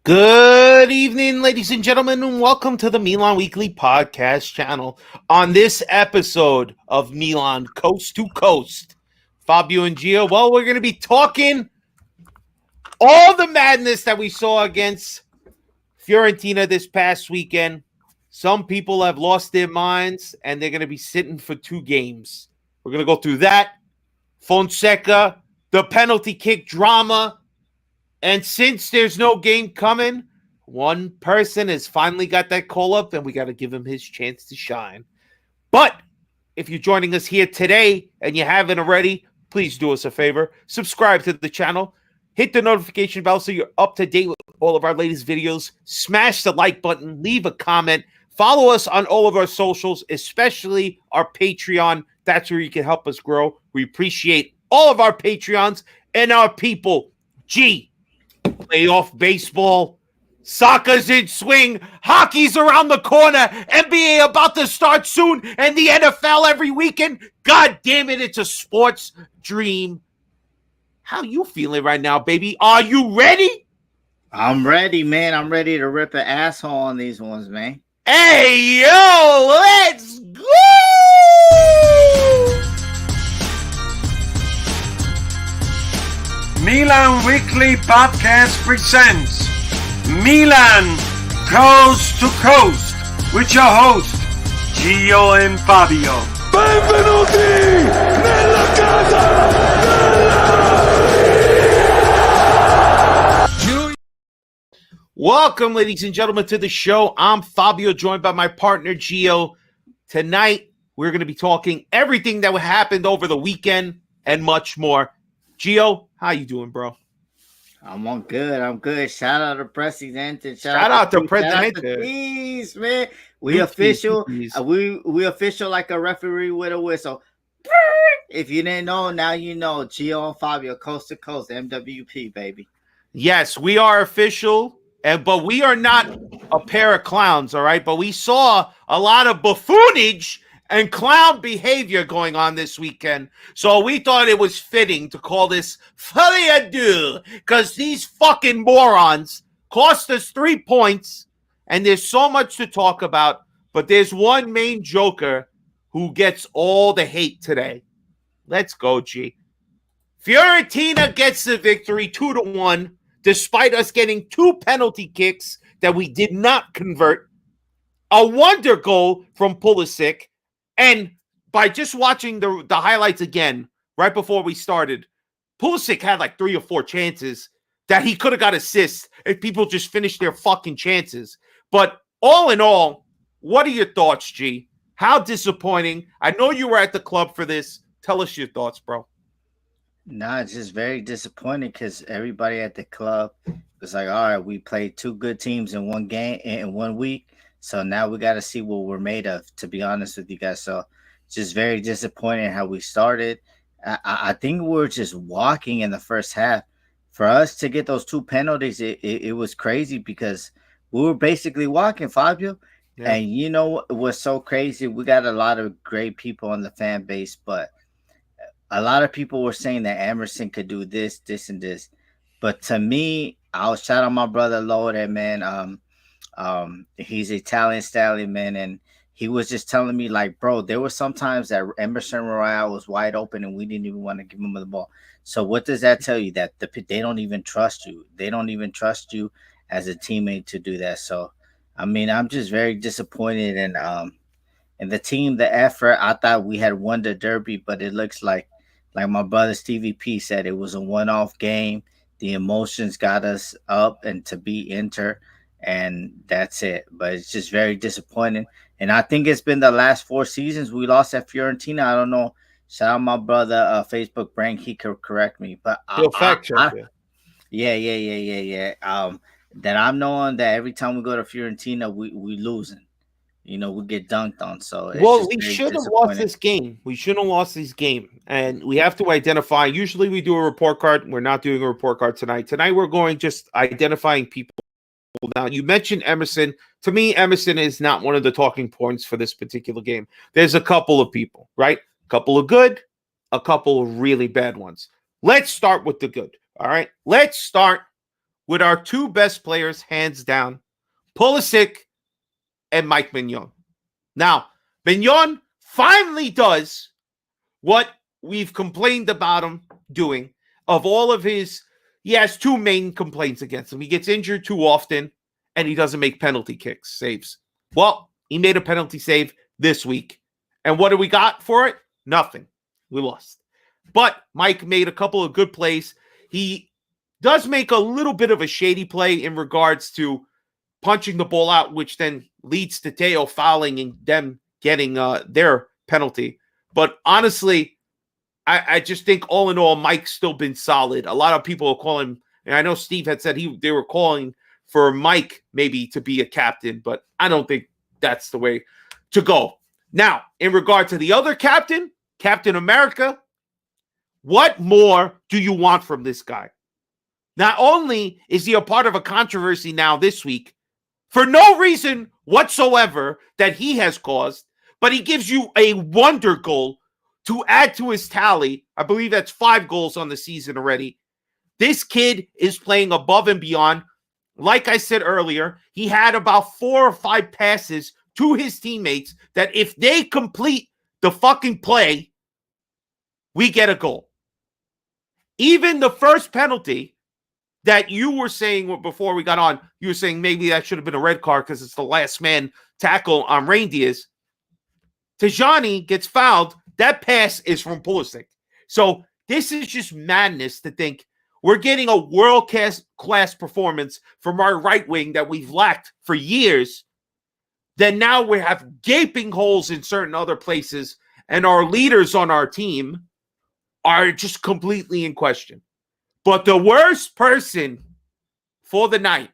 Good evening, ladies and gentlemen, and welcome to the Milan Weekly Podcast channel. On this episode of Milan Coast to Coast, Fabio and Gio, well, we're going to be talking all the madness that we saw against Fiorentina this past weekend. Some people have lost their minds, and they're going to be sitting for 2 games. We're going to go through that, Fonseca, the penalty kick drama. And since there's no game coming, one person has finally got that call up, and we got to give him his chance to shine. But if you're joining us here today and you haven't already, please do us a favor. Subscribe to the channel. Hit the notification bell so you're up to date with all of our latest videos. Smash the like button. Leave a comment. Follow us on all of our socials, especially our Patreon. That's where you can help us grow. We appreciate all of our Patreons and our people. Playoff baseball, soccer's in swing, hockey's around the corner, NBA about to start soon, and the NFL every weekend. God damn it, it's a sports dream. How you feeling right now, baby? Are you ready? I'm ready, man. I'm ready to rip an asshole on these ones, man. Hey, yo, let's go! Milan Weekly Podcast presents Milan Coast to Coast with your host, Gio and Fabio. Benvenuti nella casa! Welcome, ladies and gentlemen, to the show. I'm Fabio, joined by my partner, Gio. Tonight, we're going to be talking everything that happened over the weekend and much more. Gio, how you doing, bro? I'm on good. I'm good. Shout out to Presidente. Shout out to Presidente. Please, man. We official. We official like a referee with a whistle. If you didn't know, now you know. Gio and Fabio, coast to coast, MWP, baby. Yes, we are official, but we are not a pair of clowns, all right? But we saw a lot of buffoonage and clown behavior going on this weekend. So we thought it was fitting to call this FOLIE because these fucking morons cost us 3 points, and there's so much to talk about, but there's one main joker who gets all the hate today. Let's go, G. Fiorentina gets the victory 2-1, despite us getting 2 penalty kicks that we did not convert, a wonder goal from Pulisic. And by just watching the highlights again, right before we started, Pulisic had like 3 or 4 chances that he could have got assists if people just finished their fucking chances. But all in all, what are your thoughts, G? How disappointing. I know you were at the club for this. Tell us your thoughts, bro. Nah, it's just very disappointing because everybody at the club was like, all right, we played 2 good teams in one game in 1 week. So now we got to see what we're made of, to be honest with you guys. So just very disappointing how we started. I think we were just walking in the first half. For us to get those 2 penalties, it was crazy because we were basically walking, Fabio. Yeah. And you know what's so crazy? We got a lot of great people on the fan base, but a lot of people were saying that Emerson could do this, this, and this. But to me, I'll shout out my brother Lode, man. He's Italian stallion, man, and he was just telling me, like, bro, there were some times that Emerson Royale was wide open and we didn't even want to give him the ball. So what does that tell you? That they don't even trust you. They don't even trust you as a teammate to do that. So, I mean, I'm just very disappointed. And the team, the effort, I thought we had won the derby, but it looks like my brother Stevie P said, it was a one-off game. The emotions got us up and to be Inter. And that's it. But it's just very disappointing. And I think it's been the last 4 seasons we lost at Fiorentina. I don't know. Shout out my brother, Facebook Brain. He could correct me. But fact check you. Yeah. That I'm knowing that every time we go to Fiorentina, we losing. You know, we get dunked on. So we should have lost this game. We shouldn't have lost this game. And we have to identify. Usually we do a report card. We're not doing a report card tonight. Tonight we're going just identifying people. Now, you mentioned Emerson. To me, Emerson is not one of the talking points for this particular game. There's a couple of people, right? A couple of good, a couple of really bad ones. Let's start with the good, all right? Let's start with our two best players, hands down, Pulisic and Mike Mignon. Now, Mignon finally does what we've complained about him doing. Of all of his, he has two main complaints against him. He gets injured too often, and he doesn't make penalty kicks, saves. Well, he made a penalty save this week. And what do we got for it? Nothing. We lost. But Mike made a couple of good plays. He does make a little bit of a shady play in regards to punching the ball out, which then leads to Theo fouling and them getting their penalty. But honestly, I just think all in all, Mike's still been solid. A lot of people are calling, and I know Steve had said they were calling for Mike maybe to be a captain, but I don't think that's the way to go. Now, in regard to the other captain, Captain America, what more do you want from this guy? Not only is he a part of a controversy now this week, for no reason whatsoever that he has caused, but he gives you a wonder goal to add to his tally. I believe that's 5 goals on the season already. This kid is playing above and beyond. Like I said earlier, he had about 4 or 5 passes to his teammates that if they complete the fucking play, we get a goal. Even the first penalty that you were saying before we got on, you were saying maybe that should have been a red card because it's the last man tackle on Reindeers. Tajani gets fouled. That pass is from Pulisic. So this is just madness to think we're getting a world-class performance from our right wing that we've lacked for years. Then now we have gaping holes in certain other places, and our leaders on our team are just completely in question. But the worst person for the night,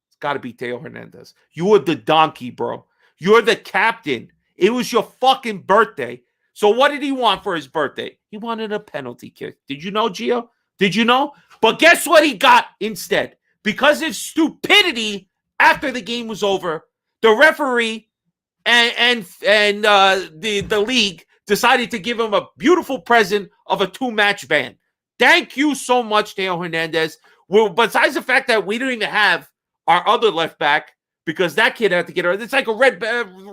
it's got to be Theo Hernandez. You are the donkey, bro. You're the captain. It was your fucking birthday. So what did he want for his birthday? He wanted a penalty kick. Did you know, Gio? Did you know? But guess what he got instead? Because of stupidity after the game was over, the referee and the league decided to give him a beautiful present of a 2-match ban. Thank you so much, Theo Hernandez. Well, besides the fact that we don't even have our other left back, because that kid had to get it's like a red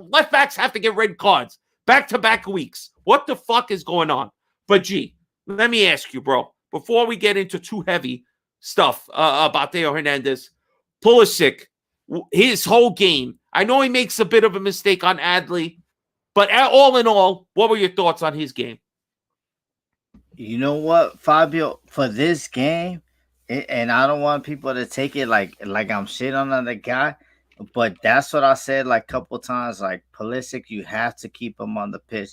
left backs have to get red cards back-to-back weeks. What the fuck is going on? But gee, let me ask you, bro, before we get into too heavy stuff about Theo Hernandez, Pulisic, his whole game. I know he makes a bit of a mistake on Adley, but all in all, what were your thoughts on his game? You know what, Fabio, for this game, and I don't want people to take it like I'm shitting on the guy, but that's what I said like a couple times. Like Pulisic, you have to keep him on the pitch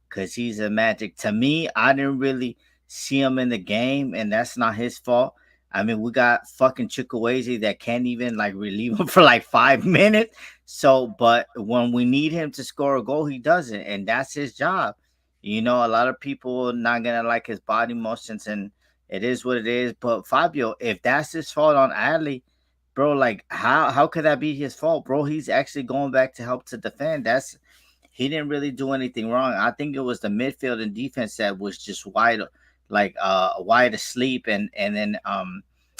because he's a magic. To me, I didn't really see him in the game, and that's not his fault. I mean, we got fucking Chukwueze that can't even like relieve him for like 5 minutes. So, but when we need him to score a goal, he doesn't, and that's his job. You know, a lot of people are not gonna like his body motions, and it is what it is. But Fabio, if that's his fault on Adley, bro, like how could that be his fault, bro? He's actually going back to help to defend. He didn't really do anything wrong. I think it was the midfield and defense that was just wide asleep, and then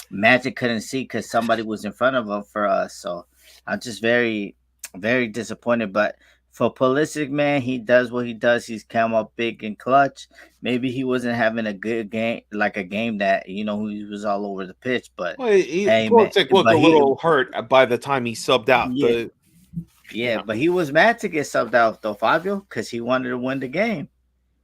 Magic couldn't see because somebody was in front of him for us. So I'm just very, very disappointed. But for Pulisic, man, he does what he does. He's come up big and clutch. Maybe he wasn't having a good game, like a game that, you know, he was all over the pitch. But Pulisic looked a little hurt by the time he subbed out. But he was mad to get subbed out, though, Fabio, because he wanted to win the game.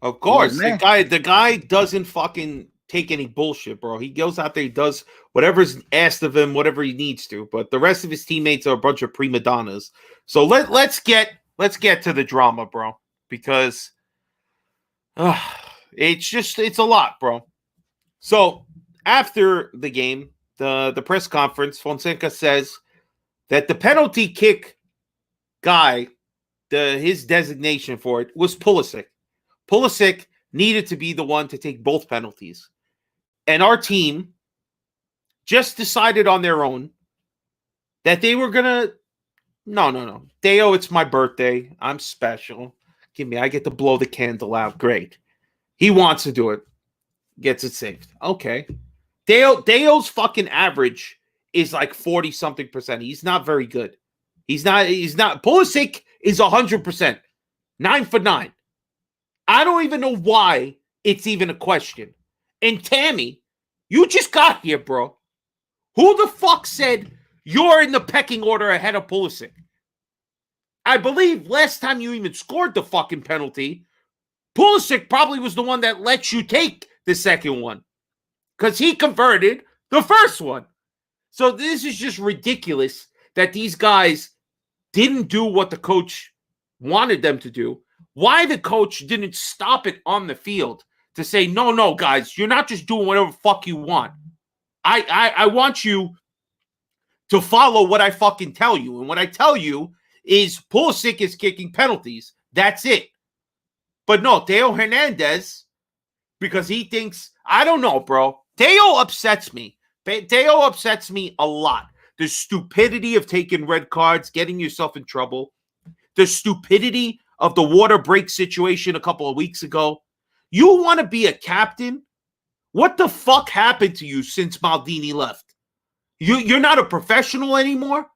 Of course, the guy doesn't fucking take any bullshit, bro. He goes out there, he does whatever's asked of him, whatever he needs to. But the rest of his teammates are a bunch of prima donnas. So let's get to the drama, bro, because it's a lot, bro. So after the game, the press conference, Fonseca says that the penalty kick guy, his designation for it was Pulisic. Pulisic needed to be the one to take both penalties. And our team just decided on their own that they were going to, no. Theo, it's my birthday. I'm special. I get to blow the candle out. Great. He wants to do it. Gets it saved. Okay. Deo's fucking average is like 40-something%. He's not very good. He's not. Pulisic is 100%. 9 for 9. I don't even know why it's even a question. And Tammy, you just got here, bro. Who the fuck said you're in the pecking order ahead of Pulisic? I believe last time you even scored the fucking penalty, Pulisic probably was the one that let you take the second one because he converted the first one. So this is just ridiculous that these guys didn't do what the coach wanted them to do. Why the coach didn't stop it on the field to say, no, guys, you're not just doing whatever the fuck you want. I want you to follow what I fucking tell you. And what I tell you is Pulisic is kicking penalties. That's it. But no, Theo Hernandez, because he thinks, I don't know, bro. Theo upsets me. Theo upsets me a lot. The stupidity of taking red cards, getting yourself in trouble. The stupidity of the water break situation a couple of weeks ago. You want to be a captain? What the fuck happened to you since Maldini left? You're not a professional anymore?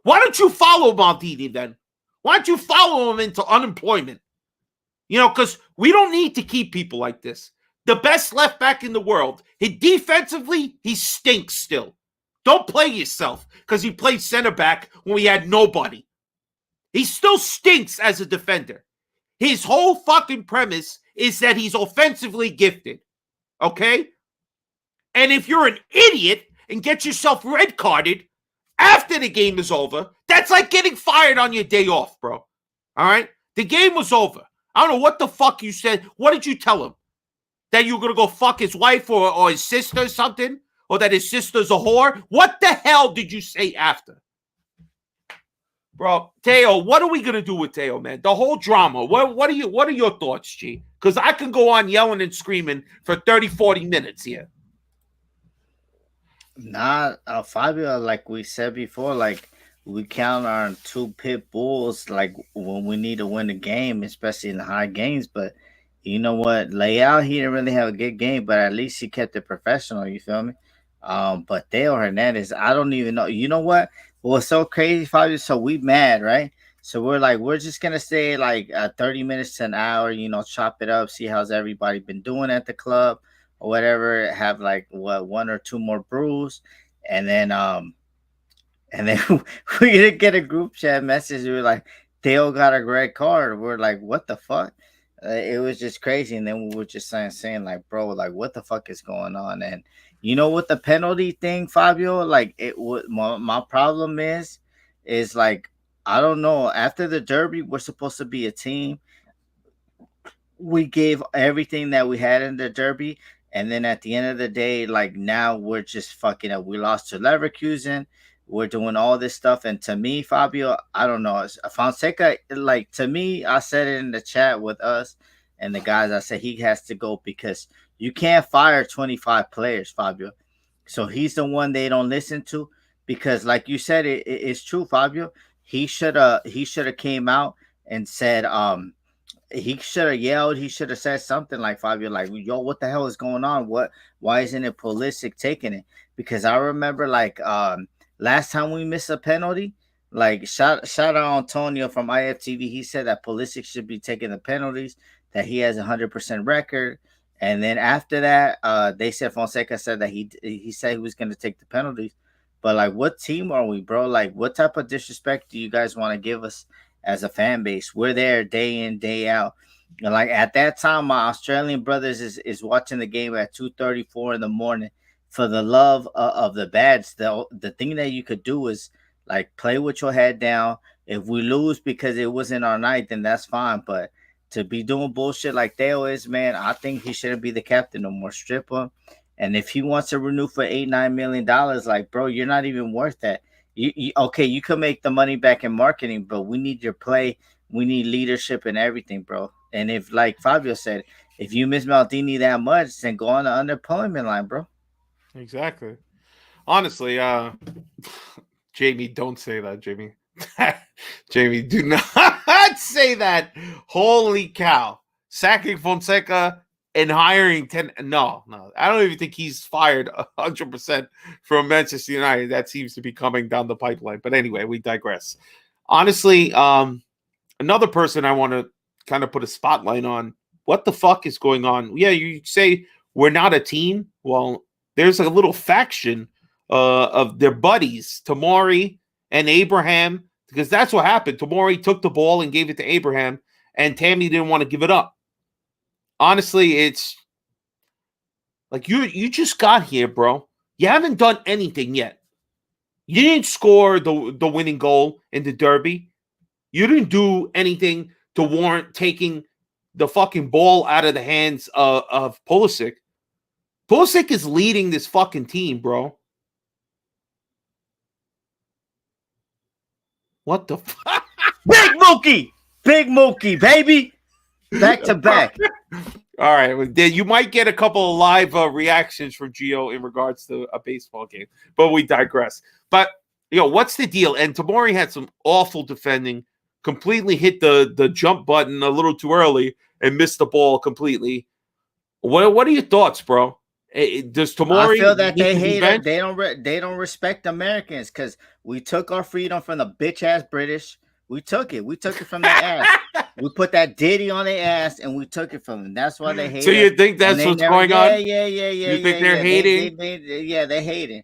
Why don't you follow Maldini then? Why don't you follow him into unemployment? Because we don't need to keep people like this. The best left back in the world. Defensively, he stinks still. Don't play yourself because he played center back when we had nobody. He still stinks as a defender. His whole fucking premise is that he's offensively gifted. Okay? And if you're an idiot and get yourself red carded after the game is over, that's like getting fired on your day off, bro. All right? The game was over. I don't know what the fuck you said. What did you tell him? That you were going to go fuck his wife or his sister or something? Or that his sister's a whore? What the hell did you say after? Bro, Theo, what are we going to do with Theo, man? The whole drama. What are your thoughts, G? Because I can go on yelling and screaming for 30, 40 minutes here. Nah, Fabio, like we said before, like we count on 2 pit bulls like when we need to win a game, especially in the high games. But you know what? Leao, he didn't really have a good game, but at least he kept it professional. You feel me? But Theo Hernandez, I don't even know. You know what? What's so crazy, Fabio? So we mad, right? So we're just gonna stay like 30 minutes to an hour. Chop it up, see how's everybody been doing at the club or whatever. Have like 1 or 2 more brews, and then we didn't get a group chat message. We were like, Theo got a red card. We're like, what the fuck? It was just crazy. And then we were just saying like, bro, like, what the fuck is going on? And you know what the penalty thing, Fabio? Like, my problem is like, I don't know. After the Derby, we're supposed to be a team. We gave everything that we had in the Derby. And then at the end of the day, like, now we're just fucking up. We lost to Leverkusen. We're doing all this stuff. And to me, Fabio, I don't know. Fonseca, like, to me, I said it in the chat with us and the guys. I said he has to go because you can't fire 25 players, Fabio. So he's the one they don't listen to because, like you said, it's true, Fabio. He should have came out and said, he should have yelled. He should have said something like, Fabio, like, yo, what the hell is going on? Why isn't it Pulisic taking it? Because I remember, like, last time we missed a penalty, like, shout out Antonio from IFTV. He said that Pulisic should be taking the penalties, that he has 100% record. And then after that, they said Fonseca said that he said he was going to take the penalties. But, like, what team are we, bro? Like, what type of disrespect do you guys want to give us as a fan base? We're there day in, day out. And, like, at that time, my Australian brothers is watching the game at 2:34 in the morning. For the love of the bats, the thing that you could do is, like, play with your head down. If we lose because it wasn't our night, then that's fine. But to be doing bullshit like Theo is, man, I think he shouldn't be the captain no more. Strip him. And if he wants to renew for $8-9 million, like, bro, you're not even worth that. Okay, you could make the money back in marketing, but we need your play. We need leadership and everything, bro. And if, like Fabio said, if you miss Maldini that much, then go on the unemployment line, bro. Exactly. Honestly, Jamie, don't say that, Jamie. Jamie, do not say that. Holy cow. Sacking Fonseca and hiring 10. No, I don't even think he's fired 100% from Manchester United. That seems to be coming down the pipeline. But anyway, we digress. Honestly, another person I want to kind of put a spotlight on. What the fuck is going on? Yeah, you say we're not a team. Well, there's a little faction of their buddies, Tomori and Abraham, because that's what happened. Tomori took the ball and gave it to Abraham, and Tammy didn't want to give it up. Honestly, it's like you just got here, bro. You haven't done anything yet. You didn't score the winning goal in the derby. You didn't do anything to warrant taking the fucking ball out of the hands of Pulisic. Pulisic is leading this fucking team, bro. What the fuck? Big Mookie, baby. Back to back. All right. Well, you might get a couple of live reactions from Gio in regards to a baseball game, but we digress. But, what's the deal? And Tomori had some awful defending, completely hit the jump button a little too early and missed the ball completely. What are your thoughts, bro? Does Tomori? I feel that they hate it. They don't respect Americans because we took our freedom from the bitch ass British. We took it. We took it from their ass. We put that Diddy on their ass, and we took it from them. That's why they hate. So you think that's what's going on? Yeah. You think they're hating? They're hating.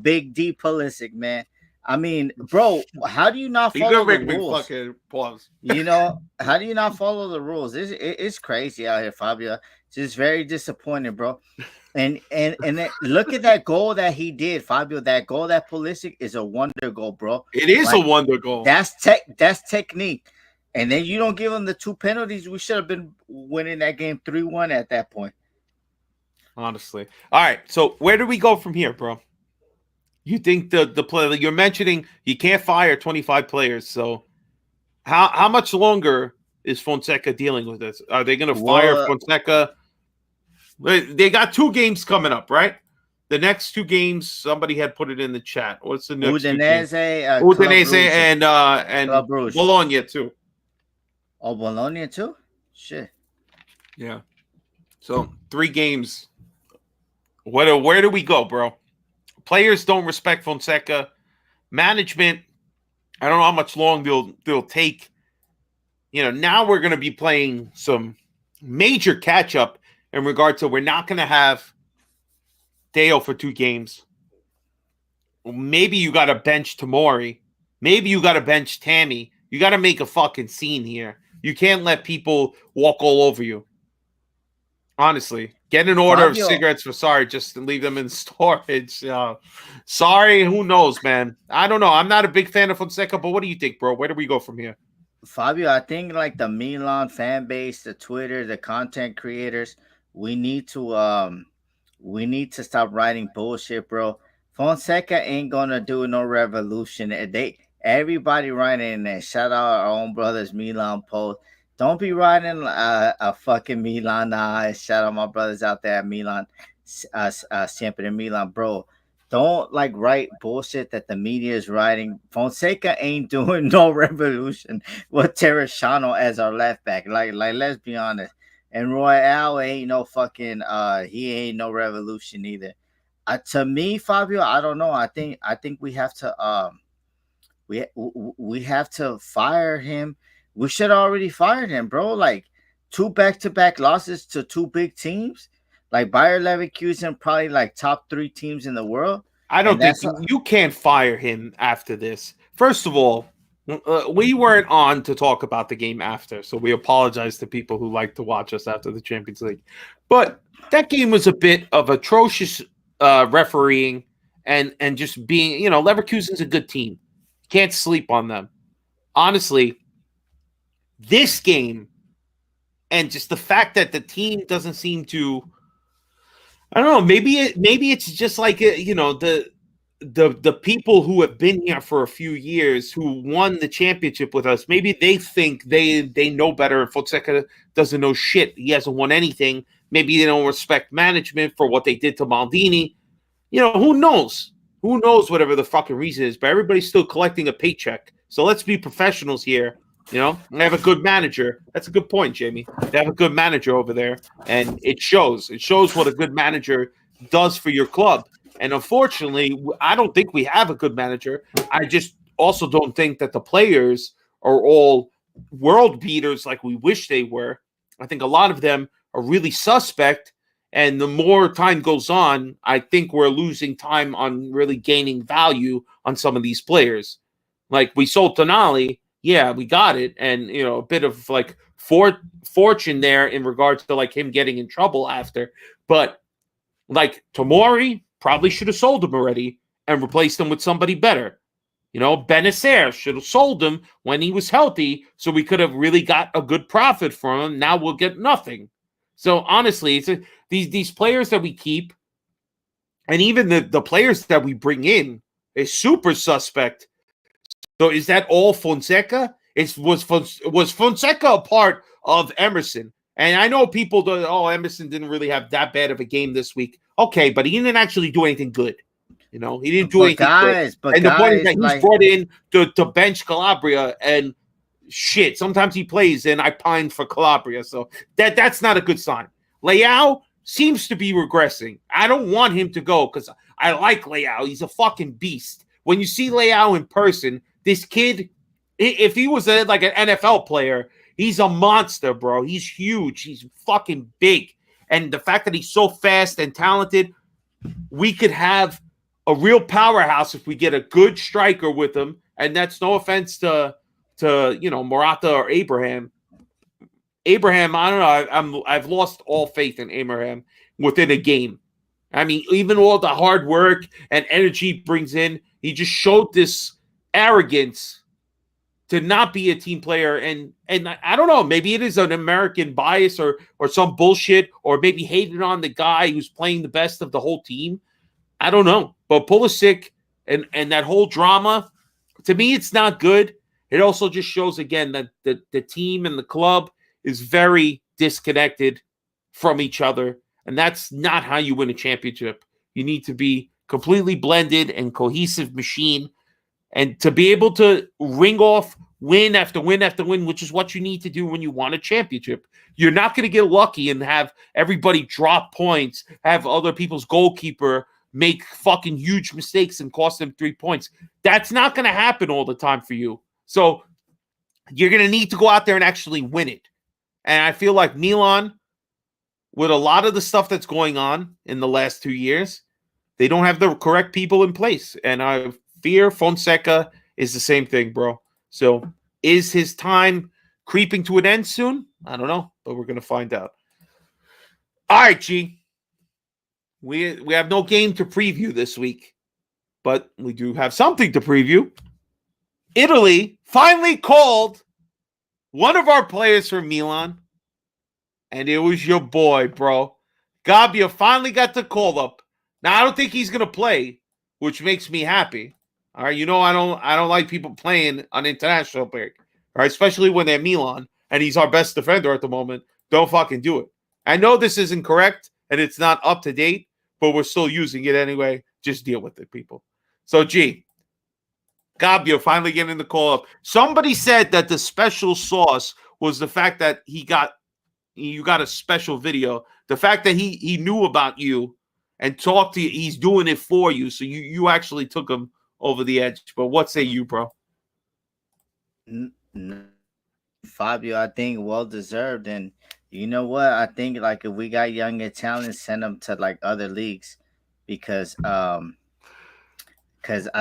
Big D Pulisic, man. I mean, bro, how do you not follow the rules? Fucking pause. How do you not follow the rules? It's crazy out here, Fabio. It's just very disappointing, bro. And look at that goal that he did, Fabio. That goal that Pulisic is a wonder goal, bro. It is a wonder goal. That's technique. And then you don't give him the 2 penalties. We should have been winning that game 3-1 at that point. Honestly. All right. So where do we go from here, bro? You think the player you're mentioning, you can't fire 25 players. So how much longer is Fonseca dealing with this? Are they going to fire Fonseca? They got 2 games coming up, right? The next 2 games, somebody had put it in the chat. What's the next? Udinese and Bologna too. Oh, Bologna too? Shit. Yeah. So 3 games. Where do we go, bro? Players don't respect Fonseca. Management, I don't know how much long they'll take. Now we're going to be playing some major catch-up in regard to we're not going to have Deo for 2 games. Maybe you got to bench Tomori. Maybe you got to bench Tammy. You got to make a fucking scene here. You can't let people walk all over you. Honestly. Get an order of cigarettes for Sorry, just to leave them in storage. Sorry, who knows, man? I don't know. I'm not a big fan of Fonseca, but what do you think, bro? Where do we go from here? Fabio, I think like the Milan fan base, the Twitter, the content creators, we need to stop writing bullshit, bro. Fonseca ain't gonna do no revolution. Everybody writing in there. Shout out our own brothers, Milan Post. Don't be writing a fucking Milan. Shout out my brothers out there at Milan, Siempre Milan, bro. Don't write bullshit that the media is writing. Fonseca ain't doing no revolution with Terracciano as our left back. Like let's be honest. And Royale ain't no fucking he ain't no revolution either. To me, Fabio, I don't know. I think we have to we have to fire him. We should have already fired him, bro. 2 back-to-back losses to 2 big teams. Bayer Leverkusen, probably top 3 teams in the world. I don't think you can't fire him after this. First of all, we weren't on to talk about the game after, so we apologize to people who like to watch us after the Champions League. But that game was a bit of atrocious refereeing and just being, Leverkusen's a good team. Can't sleep on them. Honestly, this game and just the fact that the team doesn't seem to, I don't know, maybe it's just the people who have been here for a few years who won the championship with us, maybe they think they know better and Fonseca doesn't know shit. He hasn't won anything. Maybe they don't respect management for what they did to Maldini. Who knows? Who knows whatever the fucking reason is, but everybody's still collecting a paycheck. So let's be professionals here You know, they have a good manager. That's a good point, Jamie. They have a good manager over there, and it shows. It shows what a good manager does for your club. And unfortunately, I don't think we have a good manager. I just also don't think that the players are all world beaters like we wish they were. I think a lot of them are really suspect. And the more time goes on, I think we're losing time on really gaining value on some of these players. Like we sold Tonali, yeah, we got it, and a bit of like fortune there in regards to like him getting in trouble after. But like Tomori probably should have sold him already and replaced him with somebody better. Benacer should have sold him when he was healthy, so we could have really got a good profit from him. Now we'll get nothing. So honestly, these players that we keep, and even the players that we bring in, is super suspect. So is that all Fonseca? Was Fonseca a part of Emerson? And I know people do, Emerson didn't really have that bad of a game this week. Okay, but he didn't actually do anything good. He didn't do anything good. And the point is that he's brought in to bench Calabria, and shit, sometimes he plays and I pine for Calabria. So that's not a good sign. Leao seems to be regressing. I don't want him to go because I like Leao. He's a fucking beast. When you see Leao in person, this kid, if he was like an NFL player, he's a monster, bro. He's huge. He's fucking big. And the fact that he's so fast and talented, we could have a real powerhouse if we get a good striker with him. And that's no offense to Morata or Abraham. Abraham, I don't know. I've lost all faith in Abraham within a game. I mean, even all the hard work and energy he brings in, he just showed this arrogance to not be a team player. And I don't know, maybe it is an American bias or some bullshit, or maybe hated on the guy who's playing the best of the whole team. I don't know. But Pulisic and that whole drama, to me, it's not good. It also just shows, again, that the team and the club is very disconnected from each other. And that's not how you win a championship. You need to be completely blended and cohesive machine. And to be able to ring off win after win after win, which is what you need to do when you want a championship. You're not going to get lucky and have everybody drop points, have other people's goalkeeper make fucking huge mistakes and cost them 3 points. That's not going to happen all the time for you. So you're going to need to go out there and actually win it. And I feel like Milan, with a lot of the stuff that's going on in the last 2 years, they don't have the correct people in place. And I fear Fonseca is the same thing, bro. So is his time creeping to an end soon? I don't know, but we're going to find out. All right, G. We have no game to preview this week, but we do have something to preview. Italy finally called one of our players from Milan, and it was your boy, bro. Gabbia finally got the call up. Now, I don't think he's going to play, which makes me happy. All right, I don't like people playing on international break. All right, especially when they're Milan, and he's our best defender at the moment. Don't fucking do it. I know this isn't correct, and it's not up to date, but we're still using it anyway. Just deal with it, people. So, G, Gabbio finally getting the call up. Somebody said that the special sauce was the fact that you got a special video. The fact that he knew about you and talked to you, he's doing it for you. So you actually took him over the edge. But what say you, bro? Fabio, I think well-deserved. And you know what? I think, like, if we got younger talent, send them to, like, other leagues. Because I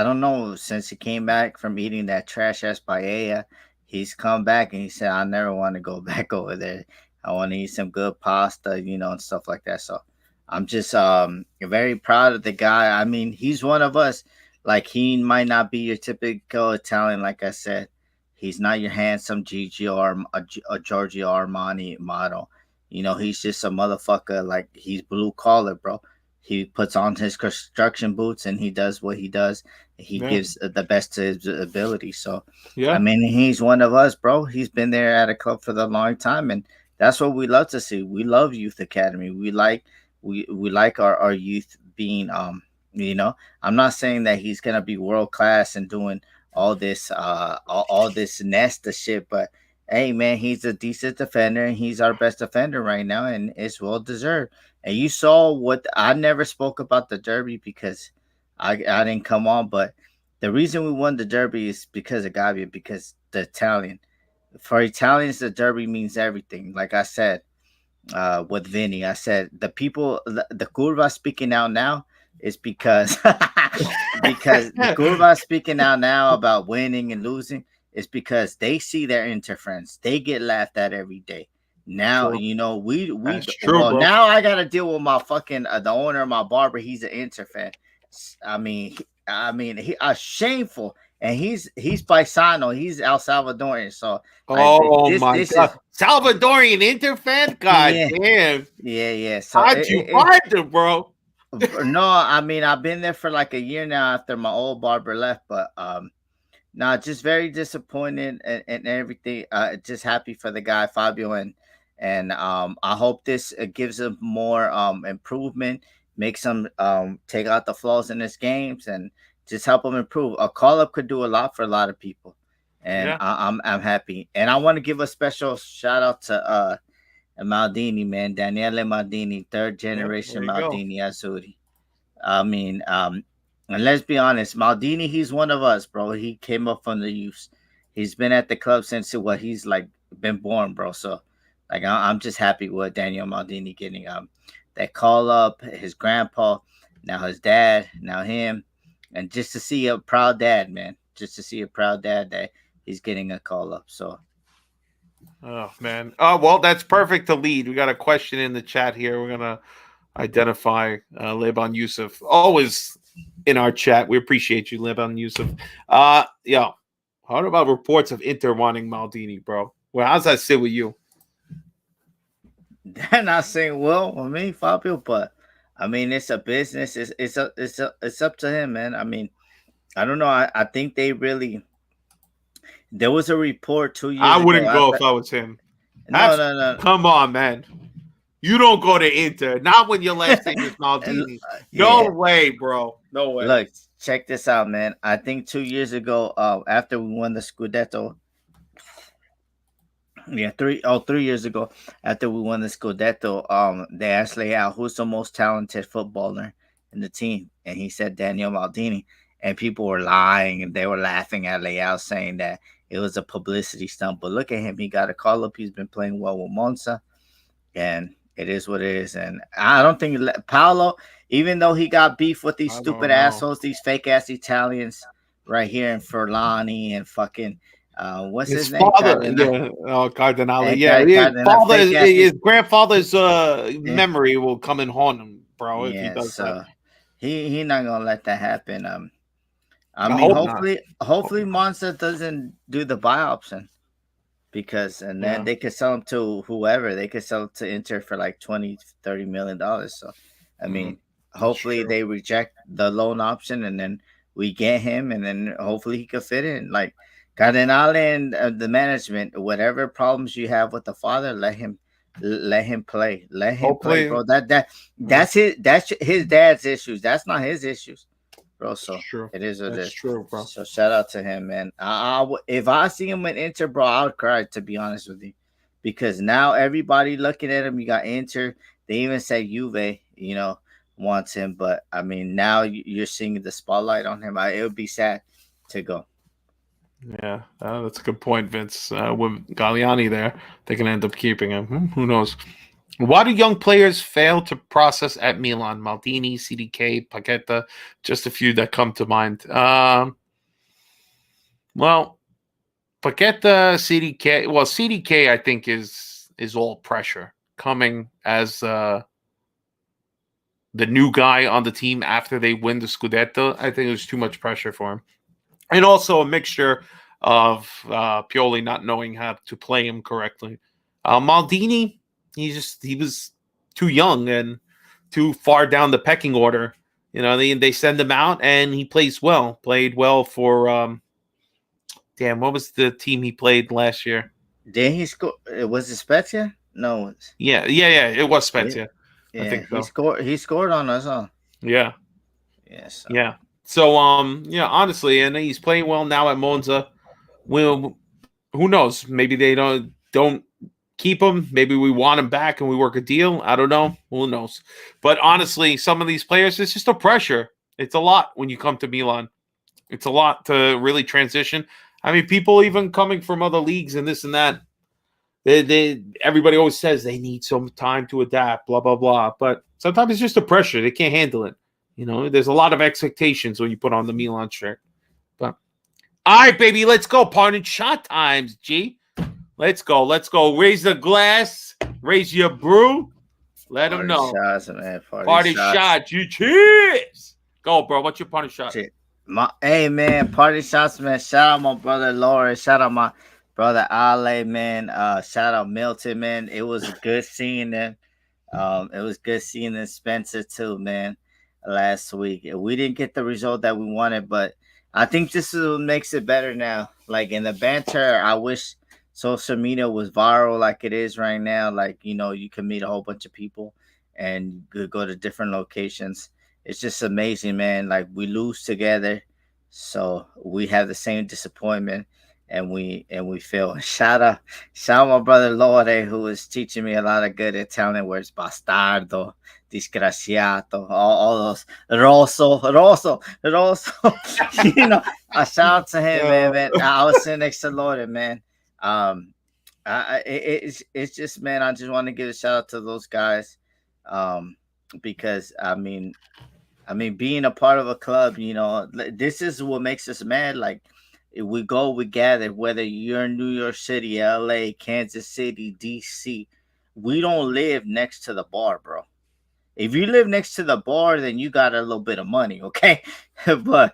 don't know, since he came back from eating that trash-ass paella, he's come back and he said, I never want to go back over there. I want to eat some good pasta, and stuff like that. So I'm just very proud of the guy. I mean, he's one of us. Like, he might not be your typical Italian, like I said. He's not your handsome Giorgio Armani model. He's just a motherfucker. Like, he's blue collar, bro. He puts on his construction boots and he does what he does. He gives the best to his ability. So, I mean, he's one of us, bro. He's been there at a club for a long time, and that's what we love to see. We love youth academy. We like our youth being I'm not saying that he's gonna be world class and doing all this Nesta shit. But hey, man, he's a decent defender, and he's our best defender right now, and it's well deserved. And you saw what I never spoke about the Derby because I didn't come on, but the reason we won the Derby is because of Gabby, because the Italian. For Italians, the Derby means everything. Like I said, with Vinny. I said the people, the Curva speaking out now is because because the Curva speaking out now about winning and losing is because they see their Inter friends. They get laughed at every day. Now True. we That's true, well bro. now I gotta deal with my fucking the owner of my barber. He's an Inter fan. He shameful, and he's paisano. He's El Salvadorian. So Oh this my this God, is Salvadorian Inter fan. God yeah. damn, Yeah. So how'd you find him, bro? no, I mean I've been there for like a year now after my old barber left, but no, just very disappointed and everything. Just happy for the guy Fabio, and I hope this gives him more improvement, makes him take out the flaws in his games, and just help him improve. A call up could do a lot for a lot of people, and Yeah. I'm happy. And I want to give a special shout out to Maldini, man, Daniele Maldini, third generation there you go. Maldini Azzurri. I mean, and let's be honest, Maldini, he's one of us, bro. He came up from the youth. He's been at the club since he's like been born, bro. So, like, I'm just happy with Daniel Maldini getting that call up. His grandpa, now his dad, now him, and just to see a proud dad, man. Just to see a proud dad that he's getting a call up. So, Oh man. Oh well, that's perfect to lead. We got a question in the chat here. We're gonna identify Leban Yusuf. Always in our chat. We appreciate you, Leban Yusuf. Yeah. How about reports of Inter wanting Maldini, bro? Well, how's that sit with you? they're not saying well with me, Fabio, but I mean it's a business. It's up to him, man. I mean, I don't know. I think they really. There was a report 2 years I ago. wouldn't go if I was him. No. Come on, man. You don't go to Inter. Not when your last name is Maldini. No Yeah. way, bro. No way. Look, check this out, man. I think 2 years ago, after we won the Scudetto, 3 years ago, after we won the Scudetto, they asked Leao who's the most talented footballer in the team, and he said Daniel Maldini, and people were lying and they were laughing at Leao, saying that it was a publicity stunt. But look at him; he got a call up. He's been playing well with Monza, and it is what it is. And I don't think Paolo, even though he got beef with these stupid assholes, these fake ass Italians right here in Furlani and fucking what's his name? Father, Cardinale. His grandfather's memory will come and haunt him, bro. If he does that, he not gonna let that happen. I mean, hopefully Monza doesn't do the buy option. Because then they could sell them to whoever. They could sell it to Inter for like $20-30 million. So, I mean, hopefully they reject the loan option and then we get him and then hopefully he could fit in. Like Cardinale and the management, whatever problems you have with the father, let him play. Let him play, bro. That's his dad's issues. That's not his issues. Bro, so it is what it is. True, bro. So shout out to him, man. If I see him in Inter, bro, I would cry, to be honest with you, because now everybody looking at him. You got Inter. They even said Juve, wants him, but I mean now you're seeing the spotlight on him. It would be sad to go. Yeah, that's a good point, Vince. With Galliani there, they can end up keeping him. Who knows? Why do young players fail to process at Milan? Maldini, CDK, Paqueta, just a few that come to mind. Well, Paqueta, CDK. Well, CDK, I think is all pressure coming as the new guy on the team after they win the Scudetto. I think it was too much pressure for him, and also a mixture of Pioli not knowing how to play him correctly. Maldini. He was too young and too far down the pecking order. They send him out and he played well for what was the team he played last year? Did he score? Was it Spezia? No. Yeah, it was Spezia. Yeah, I think so. He scored on us, huh? Yeah. Yes. Yeah. So, honestly, and he's playing well now at Monza. Well, who knows? Maybe they don't keep him. Maybe we want him back and we work a deal. I don't know. Who knows? But honestly, some of these players, it's just a pressure. It's a lot when you come to Milan. It's a lot to really transition. I mean, people even coming from other leagues and this and that. Everybody always says they need some time to adapt, blah blah blah. But sometimes it's just a pressure; they can't handle it. There's a lot of expectations when you put on the Milan shirt. But all right, baby, let's go. Pardon shot times, G. Let's go. Raise the glass. Raise your brew. Let them know. Shots, man. Party shot. You cheers. Go, bro. What's your party shot? Hey, man. Party shots, man. Shout out my brother Laura. Shout out my brother Ale, man. Shout out Milton, man. It was good seeing them. It was good seeing them Spencer too, man. Last week, we didn't get the result that we wanted, but I think this is what makes it better now. Like in the banter, I wish social media was viral like it is right now. Like, you can meet a whole bunch of people and go to different locations. It's just amazing, man. Like we lose together, so we have the same disappointment. And we feel shout out my brother Lore, who is teaching me a lot of good Italian words, bastardo, disgraziato, all those rosso. A shout out to him, man. I was sitting next to Lore, man. It's just, man, I just want to give a shout out to those guys, because I mean, being a part of a club, this is what makes us mad. Like, we gather, whether you're in New York City, LA, Kansas City, DC, we don't live next to the bar, bro. If you live next to the bar, then you got a little bit of money, okay? But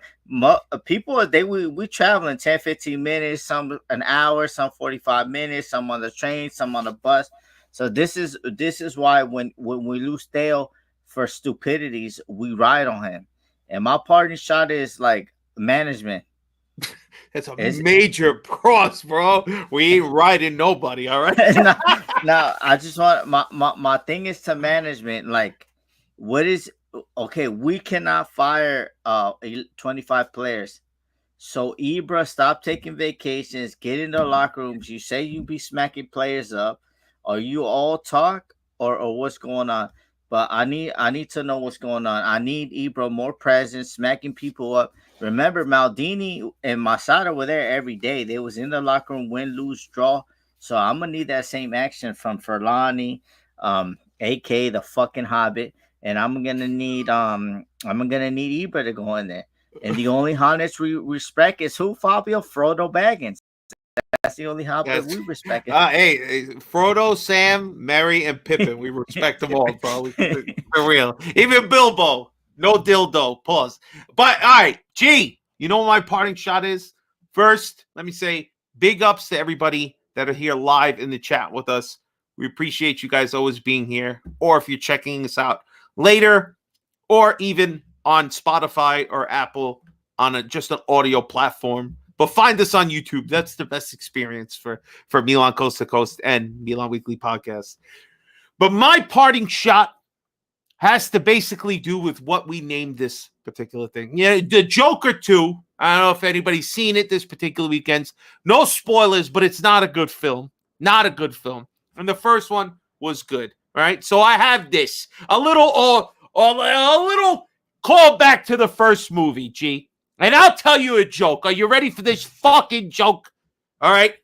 people, we traveling 10, 15 minutes, some an hour, some 45 minutes, some on the train, some on the bus. So this is why when we lose Theo for stupidities, we ride on him. And my parting shot is like management. That's a major cross, bro. We ain't riding nobody, all right? No, I just want my thing is to management. Like, what is okay? We cannot fire 25 players. So Ibra, stop taking vacations. Get in the locker rooms. You say you be smacking players up. Are you all talk or what's going on? But I need to know what's going on. I need Ibra more presence, smacking people up. Remember, Maldini and Masada were there every day. They was in the locker room, win, lose, draw. So I'm gonna need that same action from Furlani, AK the fucking Hobbit, and I'm gonna need Ibra to go in there. And the only Hornets we respect is who? Fabio Frodo Baggins. That's the only Hobbit we respect. Hey, Frodo, Sam, Merry, and Pippin. We respect them all, bro. For real. Even Bilbo. No dildo. Pause. But, all right, G, you know what my parting shot is? First, let me say big ups to everybody that are here live in the chat with us. We appreciate you guys always being here. Or if you're checking us out later, or even on Spotify or Apple on just an audio platform. But find us on YouTube. That's the best experience for Milan Coast to Coast and Milan Weekly Podcast. But my parting shot has to basically do with what we named this particular thing. Yeah, the Joker 2. I don't know if anybody's seen it this particular weekend. No spoilers, but it's not a good film. Not a good film. And the first one was good. Right? So I have this. A little call back to the first movie, G. And I'll tell you a joke. Are you ready for this fucking joke? All right.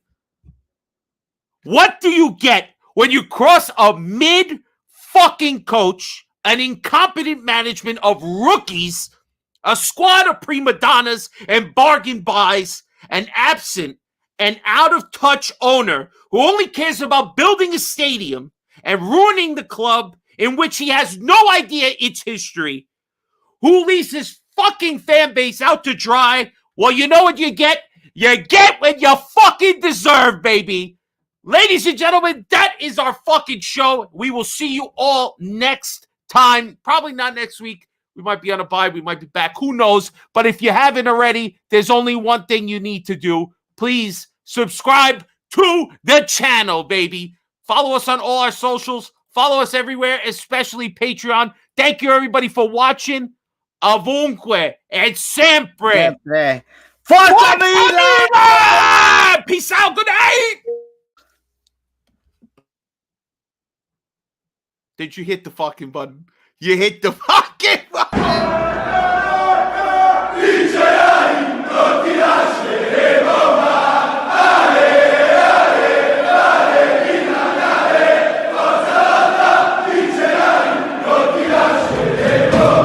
What do you get when you cross a mid-fucking coach, an incompetent management of rookies, a squad of prima donnas and bargain buys, an absent and out-of-touch owner who only cares about building a stadium and ruining the club in which he has no idea its history, who leaves his fucking fan base out to dry? Well, you know what you get? You get what you fucking deserve, baby. Ladies and gentlemen, that is our fucking show. We will see you all next time. Probably not next week. We might be on a bye. We might be back. Who knows? But if you haven't already, there's only one thing you need to do. Please subscribe to the channel, baby. Follow us on all our socials. Follow us everywhere, especially Patreon. Thank you, everybody, for watching. ovunque e sempre. Sempre. Forza Milan! Milan! Peace out. Good night. Did you hit the fucking button? You hit the fucking button.